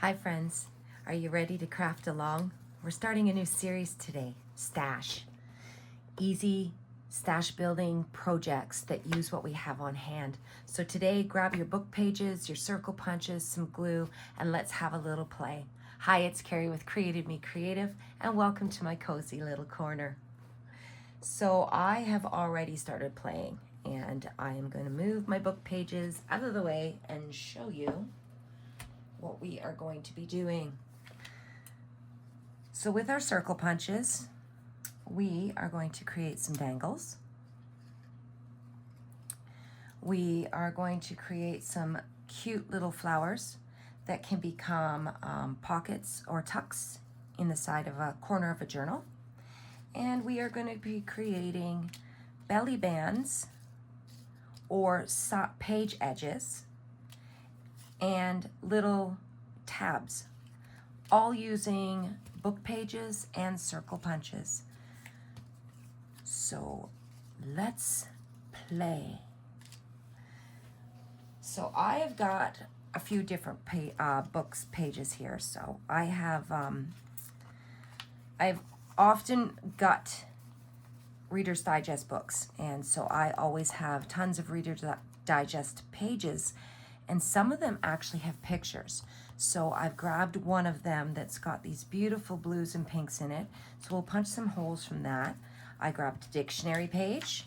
Hi friends, are you ready to craft along? We're starting a new series today, Stash. Easy stash building projects that use what we have on hand. So today, grab your book pages, your circle punches, some glue, and let's have a little play. Hi, it's Carrie with Creative Me Creative, and welcome to my cozy little corner. So I have already started playing, and I am going to move my book pages out of the way and show you what we are going to be doing. So with our circle punches, we are going to create some dangles. We are going to create some cute little flowers that can become pockets or tucks in the side of a corner of a journal. And we are going to be creating belly bands or page edges and little tabs, all using book pages and circle punches. So let's play. So I have got a few different books pages here. So I've often got Reader's Digest books, and so I always have tons of Reader's Digest pages, and some of them actually have pictures. So I've grabbed one of them that's got these beautiful blues and pinks in it. So we'll punch some holes from that. I grabbed a dictionary page.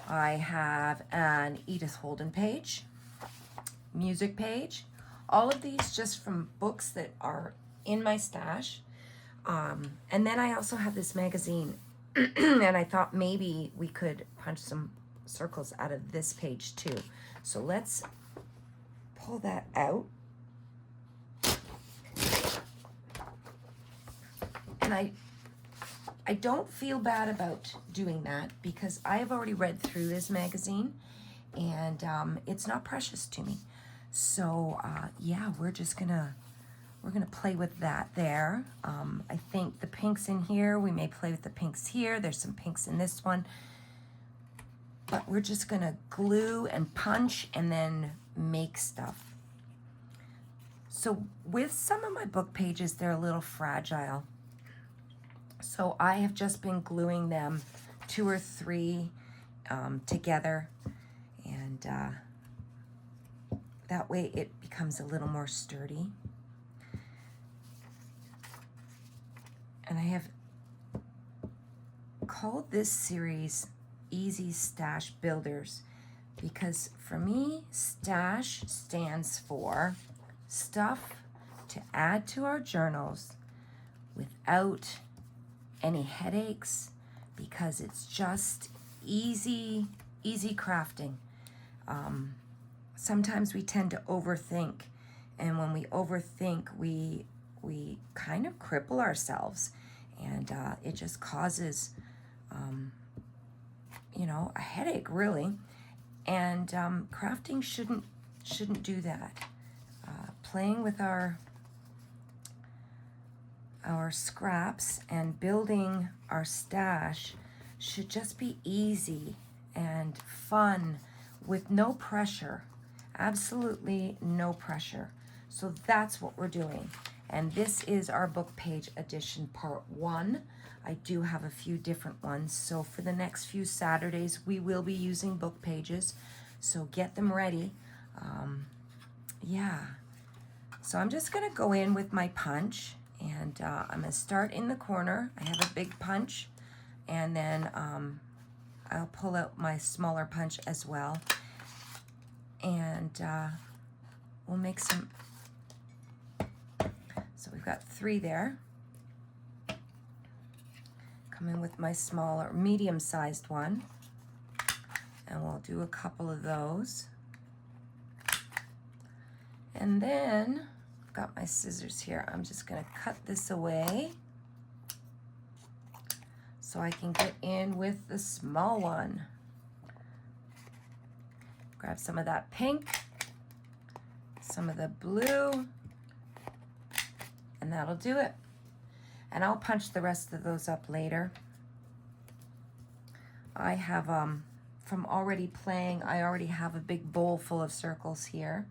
I have an Edith Holden page, music page. All of these just from books that are in my stash. And then I also have this magazine, and I thought maybe we could punch some circles out of this page too. So let's pull that out. And I don't feel bad about doing that because I've already read through this magazine, and it's not precious to me. So yeah, we're gonna play with that there. I think the pinks in here, we may play with the pinks here. There's some pinks in this one. But we're just gonna glue and punch and then make stuff. So with some of my book pages, they're a little fragile. So I have just been gluing them 2 or 3 together, and that way it becomes a little more sturdy. And I have called this series Easy Stash Builders because for me, stash stands for stuff to add to our journals without any headaches, because it's just easy crafting. Sometimes we tend to overthink, and when we overthink, we kind of cripple ourselves, and it just causes a headache, really. And crafting shouldn't do that. Playing with our scraps and building our stash should just be easy and fun with no pressure. Absolutely no pressure. So that's what we're doing. And this is our book page edition part 1. I do have a few different ones. So for the next few Saturdays, we will be using book pages. So get them ready. Yeah. So I'm just going to go in with my punch. And I'm going to start in the corner. I have a big punch. And then I'll pull out my smaller punch as well. And we'll make some. So we've got 3 there. Come in with my smaller, medium-sized one. And we'll do a couple of those. And then I've got my scissors here. I'm just going to cut this away so I can get in with the small one. Grab some of that pink, some of the blue, and that'll do it. And I'll punch the rest of those up later. I have, from already playing, I already have a big bowl full of circles here.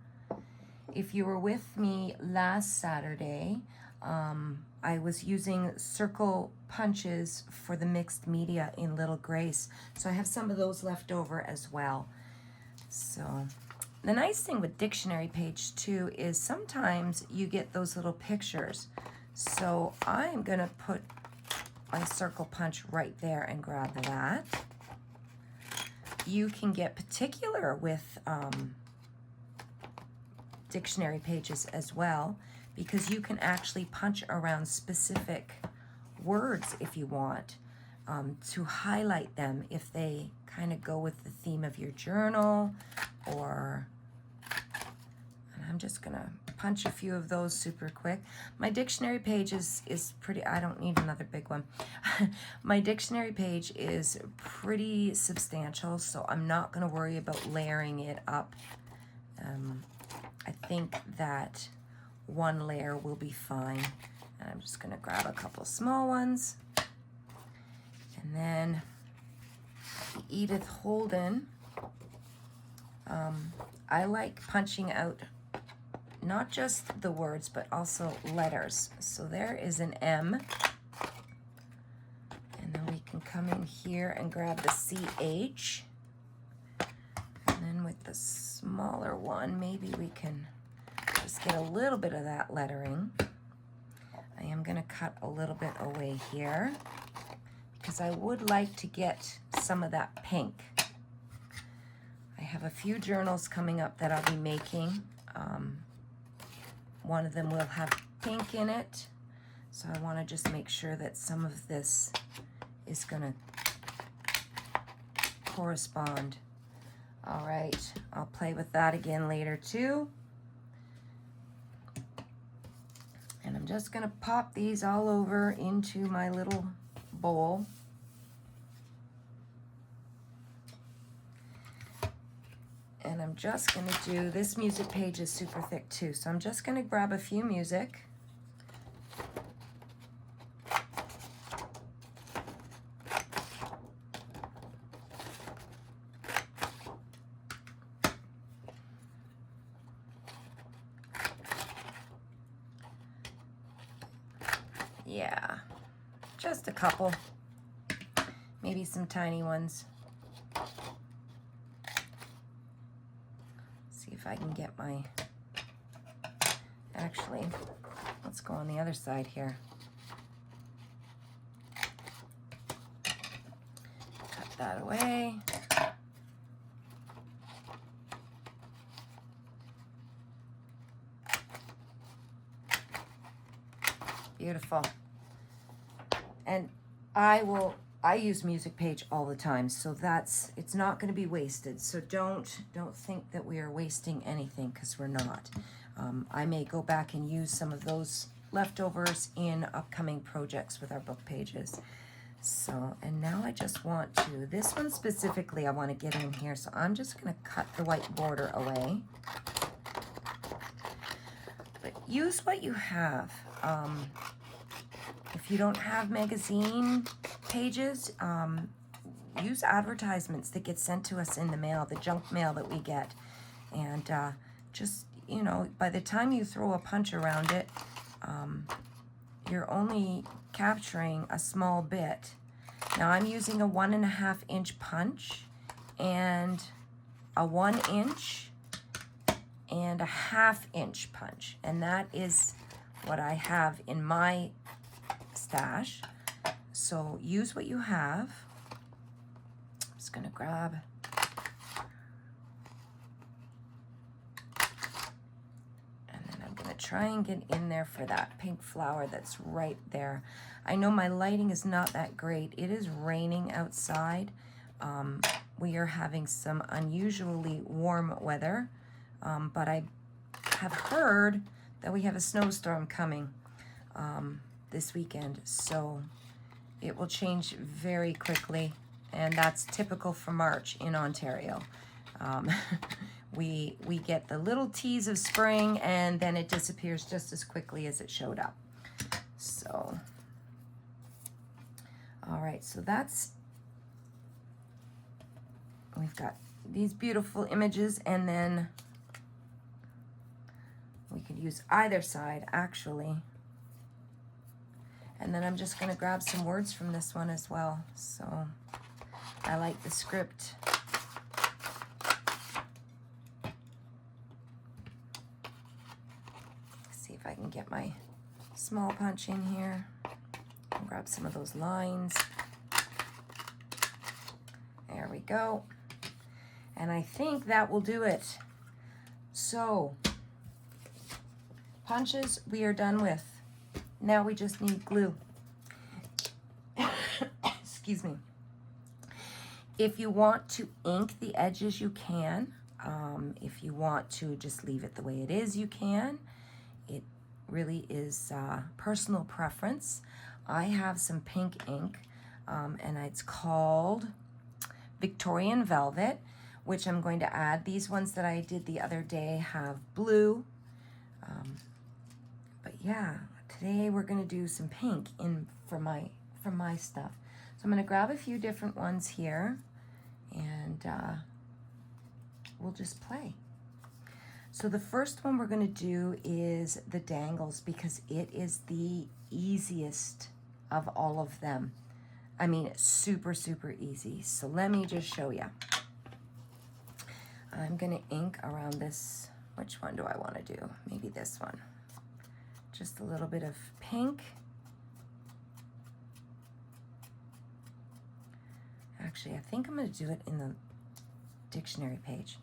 if you were with me last Saturday, I was using circle punches for the mixed media in Little Grace. So I have some of those left over as well. So the nice thing with dictionary page too is sometimes you get those little pictures. So I'm gonna put my circle punch right there and grab that. You can get particular with dictionary pages as well, because you can actually punch around specific words if you want, to highlight them if they kind of go with the theme of your journal. Or, and I'm just gonna punch a few of those super quick. My dictionary page is pretty, I don't need another big one. My dictionary page is pretty substantial, so I'm not gonna worry about layering it up. I think that one layer will be fine. And I'm just gonna grab a couple small ones. And then Edith Holden, I like punching out not just the words, but also letters. So there is an M. And then we can come in here and grab the CH. And then with the smaller one, maybe we can just get a little bit of that lettering. I am gonna cut a little bit away here because I would like to get some of that pink. I have a few journals coming up that I'll be making. One of them will have pink in it, so I want to just make sure that some of this is going to correspond. All right, I'll play with that again later too. And I'm just going to pop these all over into my little bowl. And I'm just going to do, this music page is super thick too, so I'm just going to grab a few music. Yeah, just a couple, maybe some tiny ones. See if I can get my, actually, let's go on the other side here. Cut that away. Beautiful. And I use music page all the time, so it's not going to be wasted. So don't think that we are wasting anything, because we're not. I may go back and use some of those leftovers in upcoming projects with our book pages. So, and now I just want to, this one specifically I want to get in here, so I'm just going to cut the white border away. But use what you have. If you don't have magazine pages, use advertisements that get sent to us in the mail, the junk mail that we get. And just, you know, by the time you throw a punch around it, you're only capturing a small bit. Now I'm using a 1.5 inch punch and a 1 inch and a 1/2 inch punch. And that is what I have in my stash. So use what you have. I'm just gonna grab try and get in there for that pink flower that's right there. I know my lighting is not that great. It is raining outside. We are having some unusually warm weather, but I have heard that we have a snowstorm coming this weekend, so it will change very quickly, and that's typical for March in Ontario. We get the little tease of spring, and then it disappears just as quickly as it showed up. So, all right, so we've got these beautiful images, and then We could use either side, actually. And then I'm just going to grab some words from this one as well. So I like the script. See if I can get my small punch in here. I'll grab some of those lines. There we go. And I think that will do it. So, punches we are done with. Now we just need glue. Excuse me. If you want to ink the edges, you can. If you want to just leave it the way it is, you can. It really is personal preference. I have some pink ink, and it's called Victorian Velvet, which I'm going to add. These ones that I did the other day have blue. But yeah, today we're going to do some pink for my stuff. So I'm going to grab a few different ones here, and we'll just play. So the first one we're going to do is the dangles, because it is the easiest of all of them. I mean, it's super, super easy. So let me just show you. I'm going to ink around this. Which one do I want to do? Maybe this one. Just a little bit of pink. Actually, I think I'm going to do it in the dictionary page.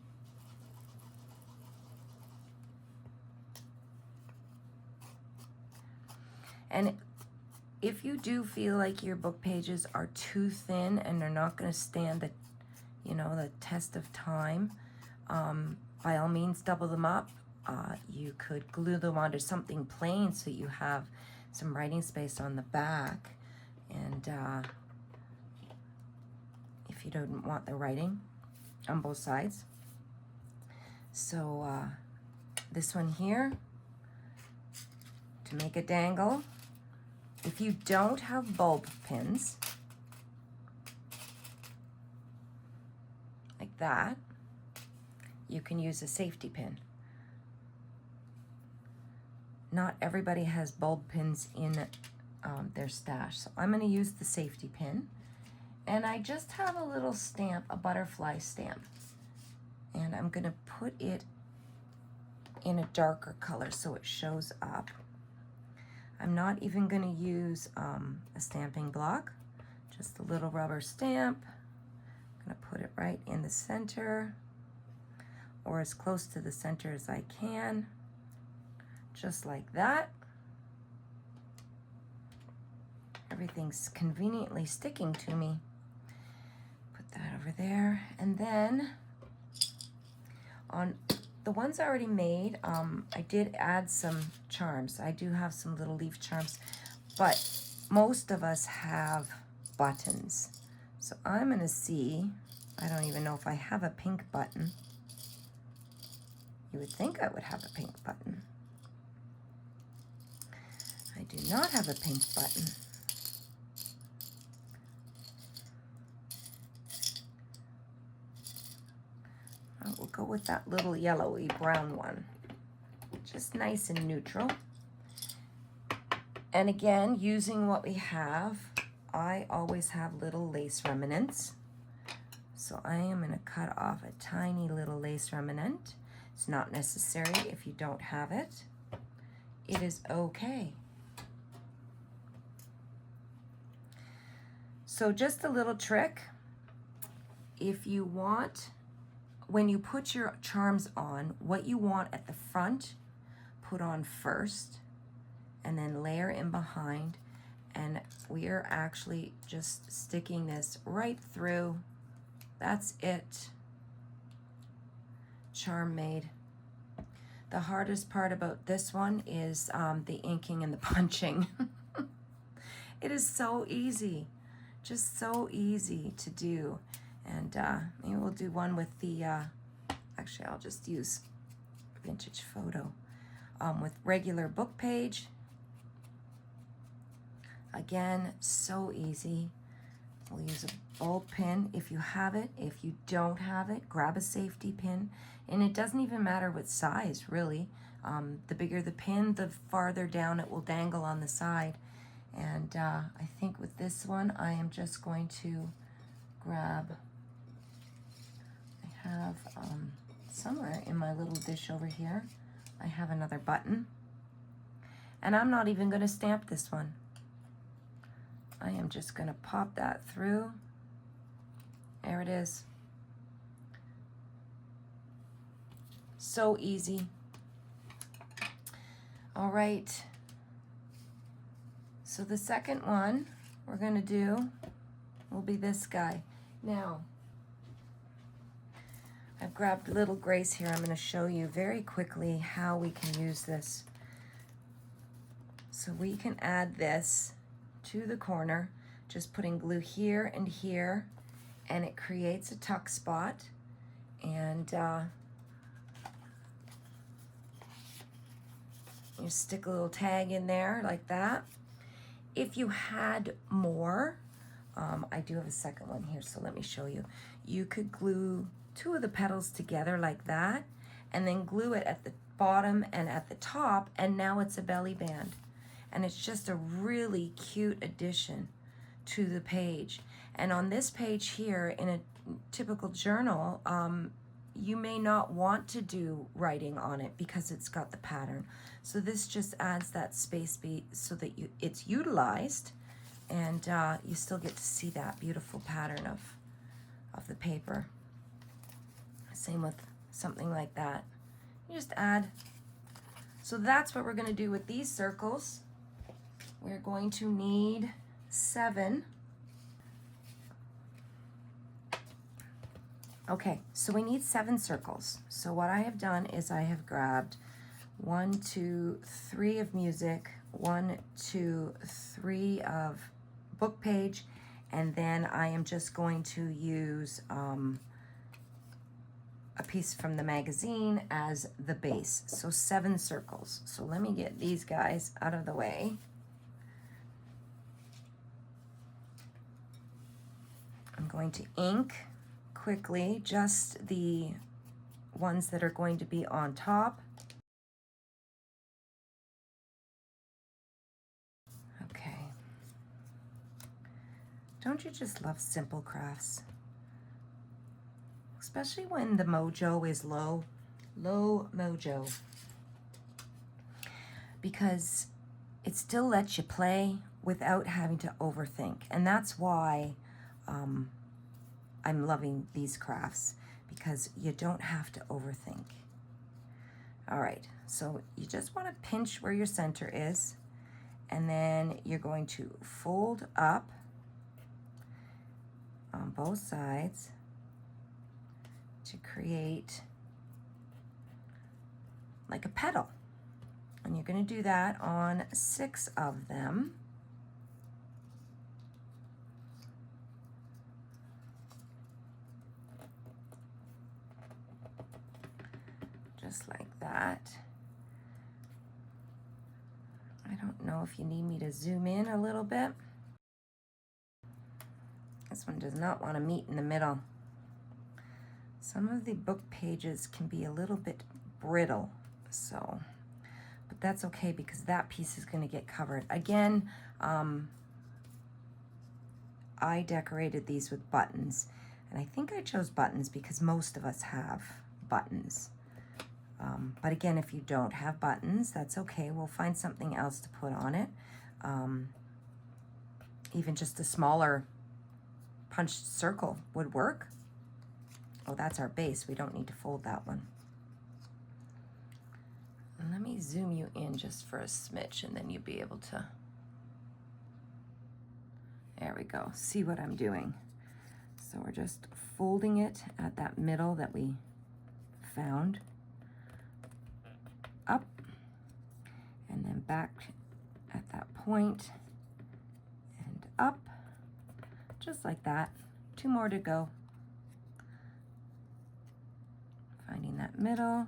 And if you do feel like your book pages are too thin and they're not going to stand the, the test of time, by all means, double them up. You could glue them onto something plain so you have some writing space on the back. And if you don't want the writing on both sides. So this one here, to make a dangle. If you don't have bulb pins, like that, you can use a safety pin. Not everybody has bulb pins in their stash, so I'm going to use the safety pin. And I just have a little stamp, a butterfly stamp. And I'm going to put it in a darker color so it shows up. I'm not even going to use a stamping block, just a little rubber stamp. I'm going to put it right in the center, or as close to the center as I can, just like that. Everything's conveniently sticking to me. Put that over there, and then on the ones I already made, I did add some charms. I do have some little leaf charms, but most of us have buttons. So I'm going to see, I don't even know if I have a pink button. You would think I would have a pink button. I do not have a pink button. We'll go with that little yellowy brown one. Just nice and neutral. And again, using what we have, I always have little lace remnants. So I am going to cut off a tiny little lace remnant. It's not necessary if you don't have it. It is okay. So just a little trick. If you want, when you put your charms on, what you want at the front, put on first, and then layer in behind. And we are actually just sticking this right through. That's it. Charm made. The hardest part about this one is the inking and the punching. It is so easy, just so easy to do. And maybe we'll do one with the, actually I'll just use vintage photo, with regular book page. Again, so easy. We'll use a bulb pin if you have it. If you don't have it, grab a safety pin. And it doesn't even matter what size, really. The bigger the pin, the farther down it will dangle on the side. And I think with this one, I am just going to grab, I have somewhere in my little dish over here, I have another button. And I'm not even going to stamp this one. I am just going to pop that through. There it is. So easy. All right. So the second one we're going to do will be this guy. Now, I've grabbed little Grace here. I'm going to show you very quickly how we can use this. So we can add this to the corner, just putting glue here and here, and it creates a tuck spot. And you stick a little tag in there like that. If you had more, I do have a second one here, so let me show you. You could glue two of the petals together like that, and then glue it at the bottom and at the top, and now it's a belly band. And it's just a really cute addition to the page. And on this page here, in a typical journal, you may not want to do writing on it because it's got the pattern. So this just adds that space so that it's utilized, and you still get to see that beautiful pattern of the paper. Same with something like that. You just add. So that's what we're going to do with these circles. We're going to need 7. Okay, so we need 7 circles. So what I have done is I have grabbed 1, 2, 3 of music, 1, 2, 3 of book page, and then I am just going to use a piece from the magazine as the base. So 7 circles. So let me get these guys out of the way. I'm going to ink quickly just the ones that are going to be on top. Okay. Don't you just love simple crafts? Especially when the mojo is low mojo. Because it still lets you play without having to overthink. And that's why I'm loving these crafts, because you don't have to overthink. All right, so you just want to pinch where your center is, and then you're going to fold up on both sides to create like a petal. And you're going to do that on 6 of them. Just like that. I don't know if you need me to zoom in a little bit. This one does not want to meet in the middle. Some of the book pages can be a little bit brittle, so, but that's okay because that piece is going to get covered. Again, I decorated these with buttons, and I think I chose buttons because most of us have buttons. But again, if you don't have buttons, that's okay. We'll find something else to put on it. Even just a smaller punched circle would work. Oh, that's our base. We don't need to fold that one. And let me zoom you in just for a smidge, and then you'll be able to, there we go, see what I'm doing. So we're just folding it at that middle that we found, up, and then back at that point, and up, just like that. 2 more to go. Finding that middle.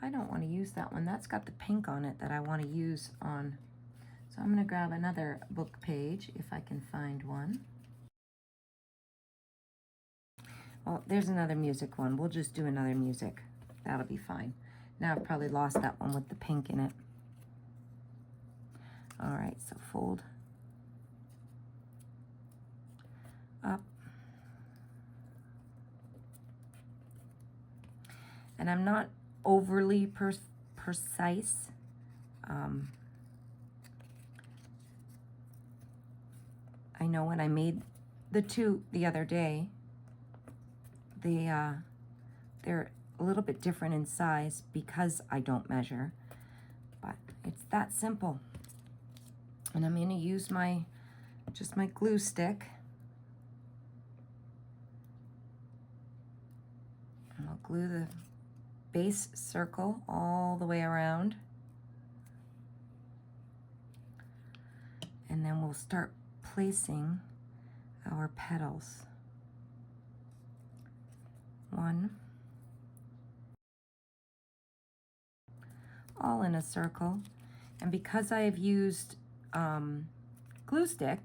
I don't want to use that one. That's got the pink on it that I want to use on. So I'm going to grab another book page if I can find one. Well, there's another music one. We'll just do another music. That'll be fine. Now I've probably lost that one with the pink in it. All right, so fold up. And I'm not overly precise. I know when I made the two the other day, they're a little bit different in size because I don't measure, but it's that simple. And I'm going to use just my glue stick. And I'll glue the base circle all the way around. And then we'll start placing our petals. One. All in a circle. And because I have used glue stick,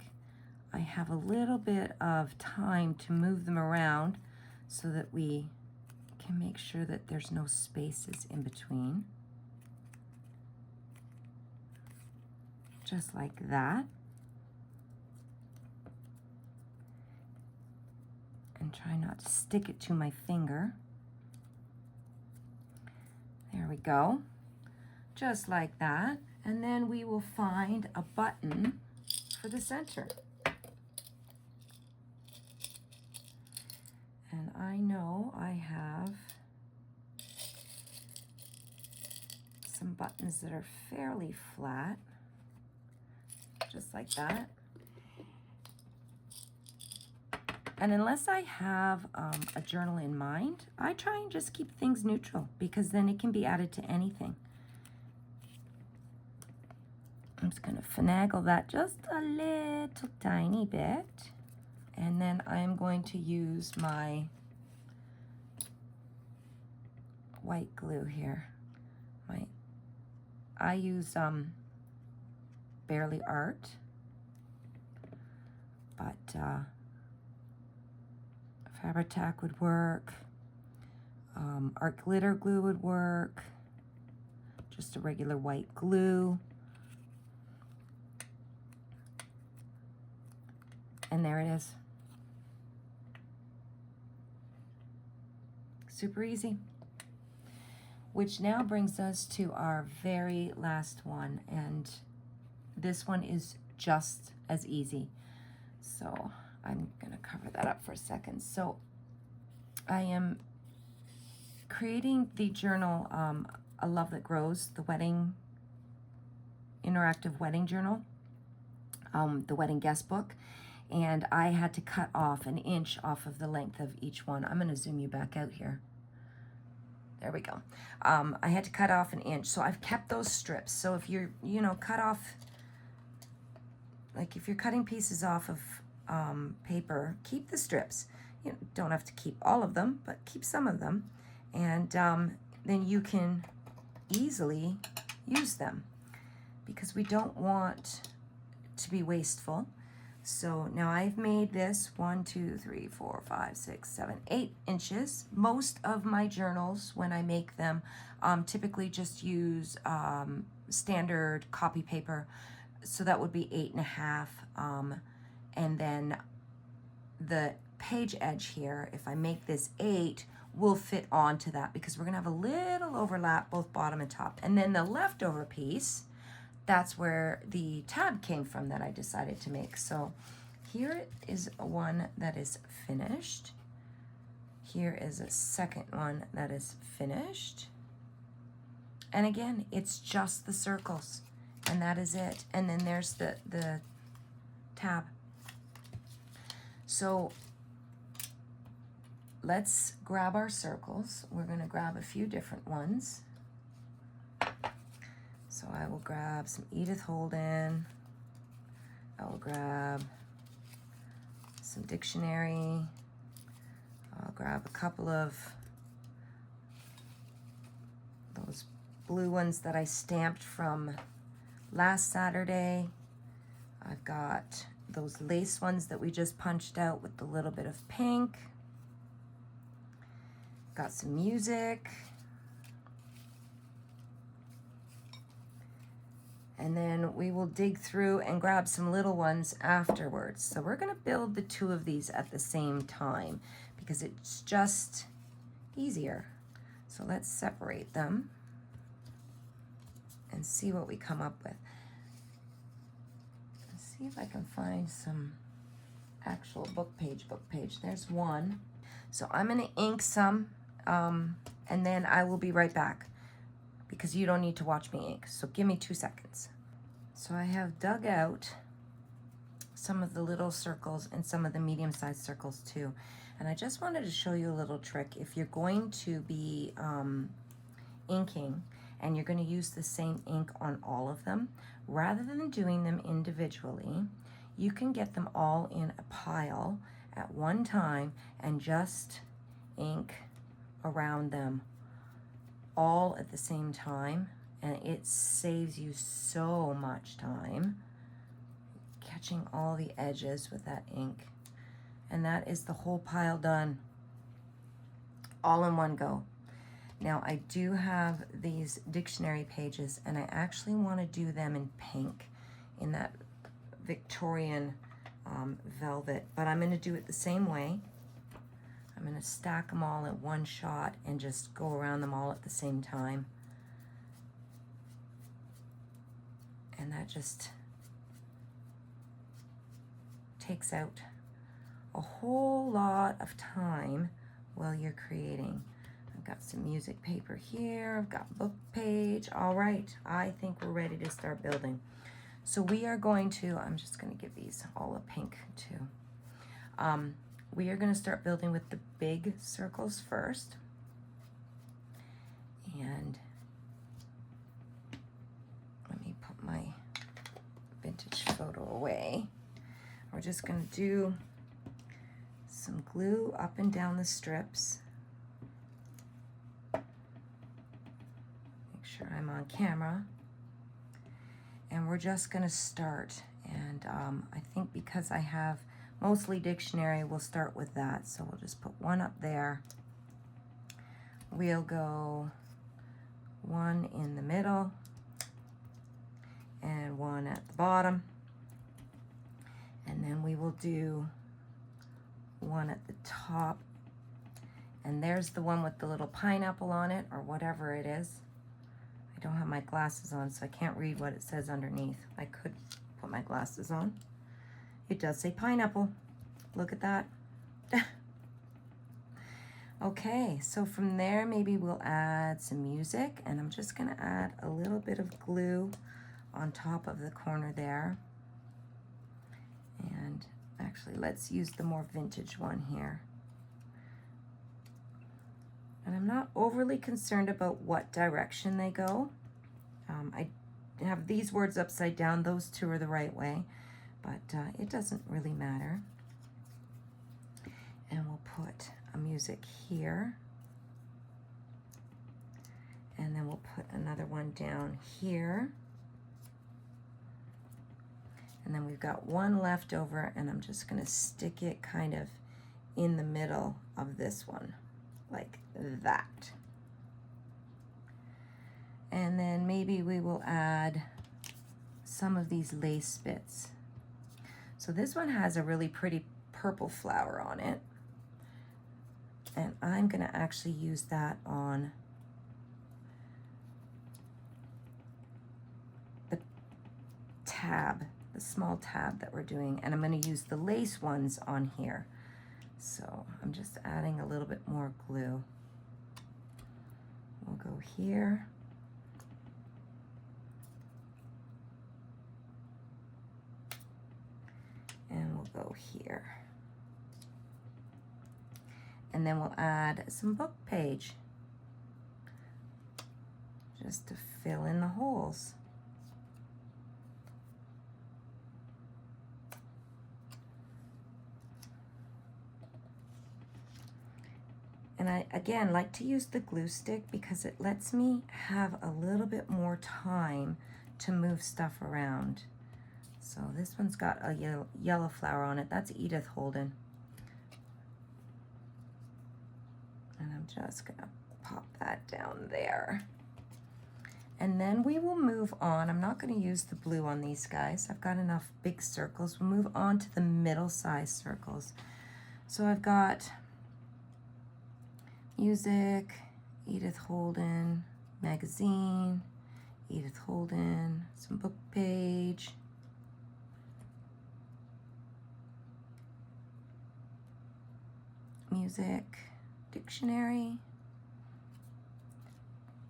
I have a little bit of time to move them around so that we can make sure that there's no spaces in between. Just like that. And try not to stick it to my finger. There we go. Just like that. And then we will find a button for the center. And I know I have some buttons that are fairly flat, just like that. And unless I have a journal in mind, I try and just keep things neutral because then it can be added to anything. I'm just going to finagle that just a little tiny bit. And then I'm going to use my white glue here. I use Barely Art, but Fabri-Tac would work. Art glitter glue would work. Just a regular white glue. And there it is. Super easy. Which now brings us to our very last one. And this one is just as easy. So I'm going to cover that up for a second. So I am creating the journal, A Love That Grows, the interactive wedding journal, the wedding guest book. And I had to cut off an inch off of the length of each one. I'm going to zoom you back out here. There we go. I had to cut off an inch. So I've kept those strips. So if you're, cut off, like if you're cutting pieces off of paper, keep the strips. You don't have to keep all of them, but keep some of them. And then you can easily use them because we don't want to be wasteful. So now I've made this 1, 2, 3, 4, 5, 6, 7, 8 inches. Most of my journals, when I make them, typically just use standard copy paper. So that would be 8.5. And then the page edge here, if I make this 8, will fit onto that because we're gonna have a little overlap, both bottom and top. And then the leftover piece, that's where the tab came from that I decided to make. So here is one that is finished. Here is a second one that is finished. And again, it's just the circles and that is it. And then there's the tab. So let's grab our circles. We're gonna grab a few different ones. So I will grab some Edith Holden. I will grab some dictionary. I'll grab a couple of those blue ones that I stamped from last Saturday. I've got those lace ones that we just punched out with a little bit of pink. Got some music. And then we will dig through and grab some little ones afterwards. So we're going to build the two of these at the same time because it's just easier. So let's separate them and see what we come up with. Let's see if I can find some actual book page. There's one. So I'm going to ink some and then I will be right back because you don't need to watch me ink. So give me 2 seconds. So I have dug out some of the little circles and some of the medium-sized circles too. And I just wanted to show you a little trick. If you're going to be inking and you're going to use the same ink on all of them, rather than doing them individually, you can get them all in a pile at one time and just ink around them all at the same time, and it saves you so much time catching all the edges with that ink. And that is the whole pile done all in one go. Now I do have these dictionary pages and I actually want to do them in pink, in that Victorian velvet, but I'm going to do it the same way. I'm going to stack them all at one shot and just go around them all at the same time. And that just takes out a whole lot of time while you're creating. I've got some music paper here. I've got book page. All right, I think we're ready to start building. So we are going to, I'm just going to give these all a pink too. We are going to start building with the big circles first. And let me put my vintage photo away. We're just going to do some glue up and down the strips. Make sure I'm on camera. And we're just going to start. And I think because I have mostly dictionary, we'll start with that. So we'll just put one up there. We'll go one in the middle and one at the bottom. And then we will do one at the top. And there's the one with the little pineapple on it, or whatever it is. I don't have my glasses on, so I can't read what it says underneath. I could put my glasses on. It does say pineapple. Look at that. Okay, so from there, maybe we'll add some music, and I'm just gonna add a little bit of glue on top of the corner there. And actually, let's use the more vintage one here. And I'm not overly concerned about what direction they go. I have these words upside down. Those two are the right way, but it doesn't really matter. And we'll put a music here. And then we'll put another one down here. And then we've got one left over, and I'm just going to stick it kind of in the middle of this one, like that. And then maybe we will add some of these lace bits. So this one has a really pretty purple flower on it. And I'm going to actually use that on the tab, the small tab that we're doing. And I'm going to use the lace ones on here. So I'm just adding a little bit more glue. We'll go here. And we'll go here. And then we'll add some book page just to fill in the holes. And I, again, like to use the glue stick because it lets me have a little bit more time to move stuff around. So this one's got a yellow flower on it. That's Edith Holden. And I'm just gonna pop that down there. And then we will move on. I'm not gonna use the blue on these guys. I've got enough big circles. We'll move on to the middle-sized circles. So I've got music, Edith Holden, magazine, Edith Holden, some book page, music, dictionary.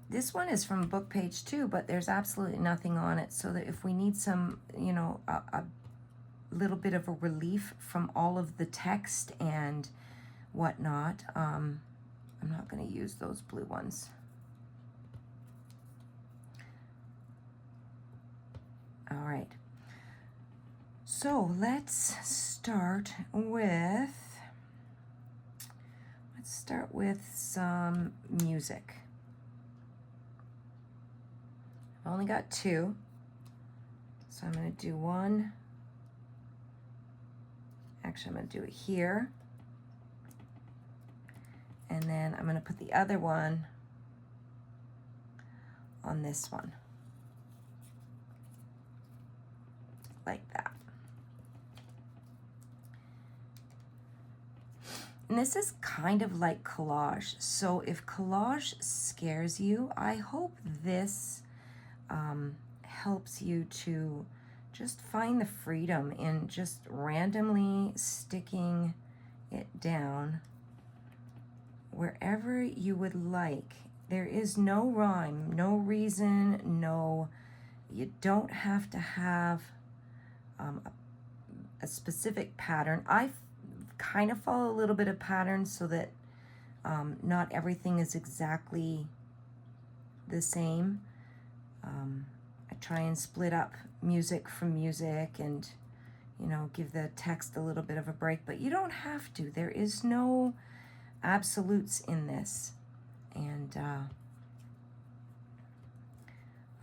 This one is from book page too, but there's absolutely nothing on it, so that if we need some, you know, a little bit of a relief from all of the text and whatnot, I'm not going to use those blue ones. All right. So let's start with some music. I've only got two, so I'm going to do one. Actually, I'm going to do it here. And then I'm going to put the other one on this one. Like that. And this is kind of like collage. So if collage scares you, I hope this helps you to just find the freedom in just randomly sticking it down wherever you would like. There is no rhyme, no reason, no, you don't have to have a specific pattern. I kind of follow a little bit of pattern so that not everything is exactly the same. I try and split up music from music and, you know, give the text a little bit of a break, but you don't have to. There is no absolutes in this. And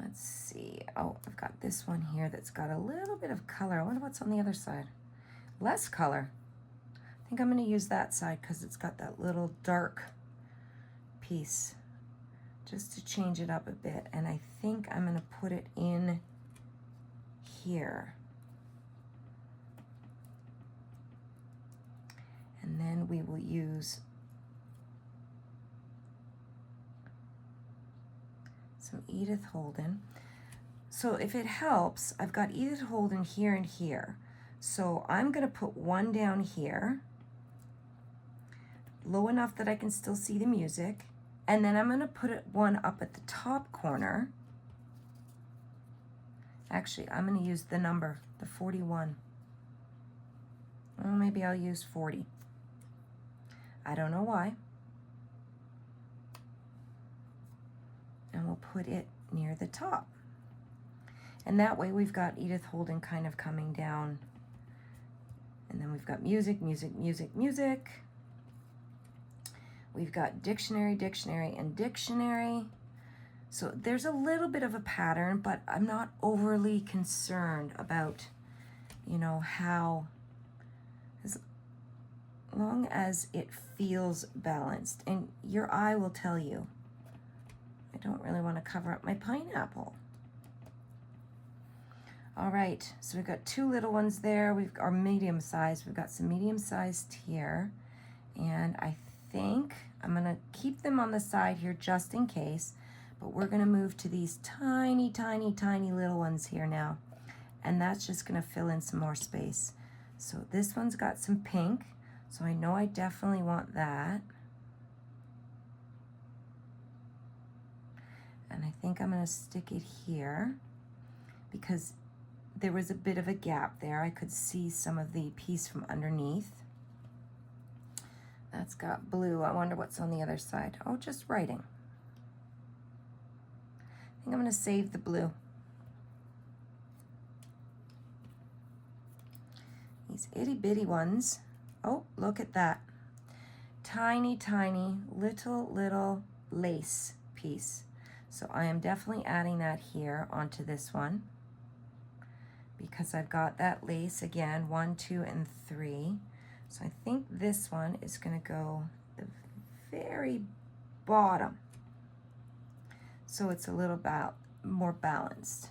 let's see. Oh, I've got this one here that's got a little bit of color. I wonder what's on the other side. Less color. I think I'm going to use that side because it's got that little dark piece, just to change it up a bit. And I think I'm going to put it in here. And then we will use some Edith Holden. So if it helps, I've got Edith Holden here and here. So I'm going to put one down here, low enough that I can still see the music. And then I'm going to put one up at the top corner. Actually, I'm going to use the number, the 41. Well, maybe I'll use 40. I don't know why. And we'll put it near the top. And that way we've got Edith Holden kind of coming down. And then we've got music, music, music, music. We've got dictionary, dictionary, and dictionary. So there's a little bit of a pattern, but I'm not overly concerned about, you know, how, as long as it feels balanced. And your eye will tell you. I don't really want to cover up my pineapple. All right, so we've got two little ones there. We've got our medium size. We've got some medium sized here. And I think I'm gonna keep them on the side here just in case, but we're gonna move to these tiny, tiny, tiny little ones here now. And that's just gonna fill in some more space. So this one's got some pink, so I know I definitely want that. And I think I'm gonna stick it here because there was a bit of a gap there. I could see some of the piece from underneath. That's got blue. I wonder what's on the other side. Oh, just writing. I think I'm going to save the blue. These itty bitty ones. Oh, look at that. Tiny, tiny, little lace piece. So I am definitely adding that here onto this one. because I've got that lace again, 1, 2, and 3. So I think this one is going to go the very bottom, so it's a little more balanced.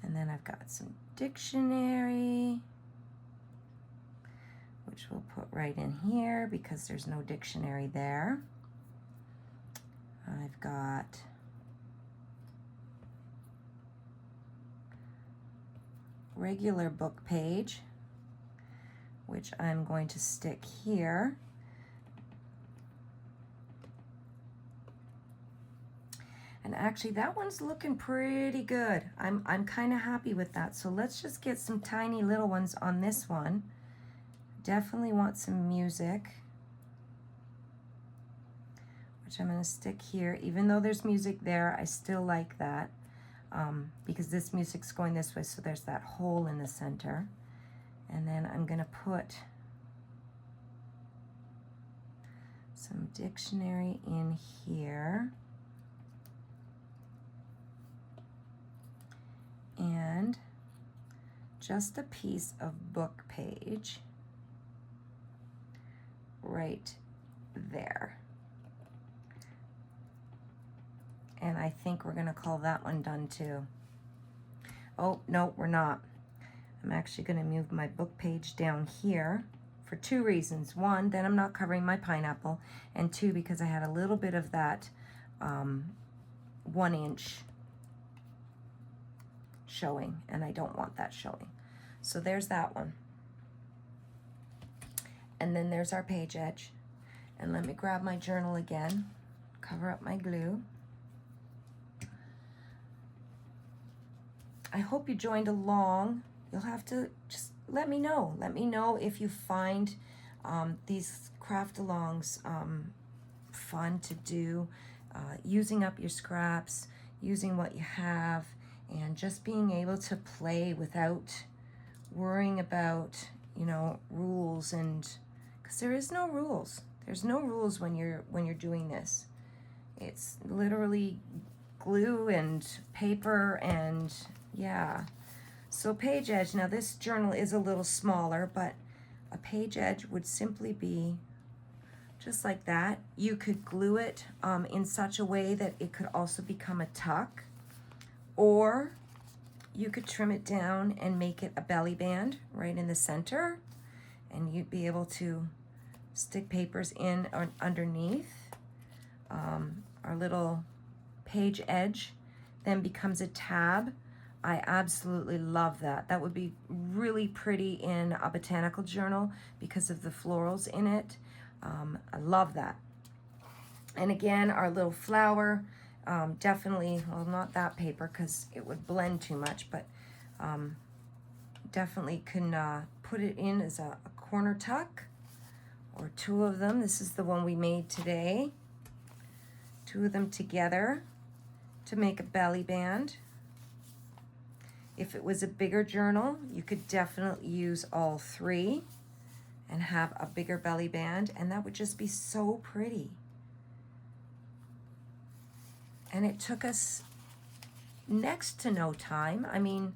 And then I've got some dictionary, which we'll put right in here because there's no dictionary there. I've got regular book page, which I'm going to stick here. And actually that one's looking pretty good. I'm kind of happy with that. So let's just get some tiny little ones on this one. Definitely want some music, which I'm going to stick here. Even though there's music there, I still like that because this music's going this way, so there's that hole in the center. And then I'm going to put some dictionary in here. And just a piece of book page right there. And I think we're gonna call that one done too. Oh, no, we're not. I'm actually gonna move my book page down here for 2 reasons. 1, then I'm not covering my pineapple, and 2, because I had a little bit of that 1 inch showing, and I don't want that showing. So there's that one. And then there's our page edge. And let me grab my journal again, cover up my glue. I hope you joined along. You'll have to just let me know. Let me know if you find these craft-alongs fun to do, using up your scraps, using what you have, and just being able to play without worrying about, you know, rules. And because there is no rules. There's no rules when you're doing this. It's literally glue and paper and yeah. So page edge, now this journal is a little smaller, but a page edge would simply be just like that. You could glue it in such a way that it could also become a tuck, or you could trim it down and make it a belly band right in the center, and you'd be able to stick papers in or underneath. Our little page edge then becomes a tab. I absolutely love that. That would be really pretty in a botanical journal because of the florals in it. I love that. And again, our little flower, definitely, well, not that paper because it would blend too much, but definitely can put it in as a corner tuck, or 2 of them. This is the one we made today. 2 of them together to make a belly band. If it was a bigger journal, you could definitely use all 3 and have a bigger belly band, and that would just be so pretty. And it took us next to no time. I mean,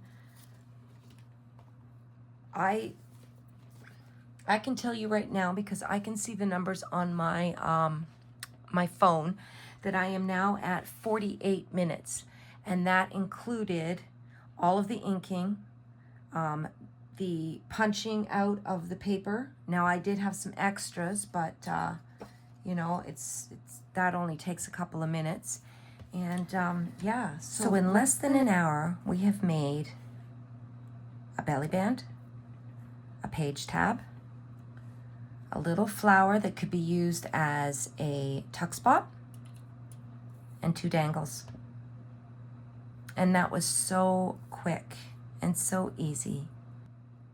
I can tell you right now, because I can see the numbers on my my phone, that I am now at 48 minutes, and that included all of the inking, the punching out of the paper. Now I did have some extras, but you know, it's that only takes a couple of minutes. And yeah, so in less than an hour, we have made a belly band, a page tab, a little flower that could be used as a tuck spot, and 2 dangles. And that was so quick and so easy.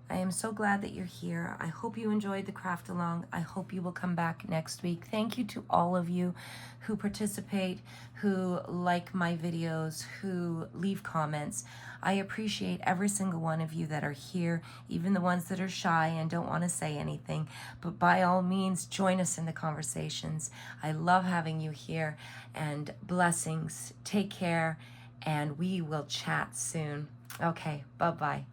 I am so glad that you're here. I hope you enjoyed the craft along. I hope you will come back next week. Thank you to all of you who participate, who like my videos, who leave comments. I appreciate every single one of you that are here, even the ones that are shy and don't want to say anything. But by all means, join us in the conversations. I love having you here, and blessings. Take care, and we will chat soon. Okay, bye-bye.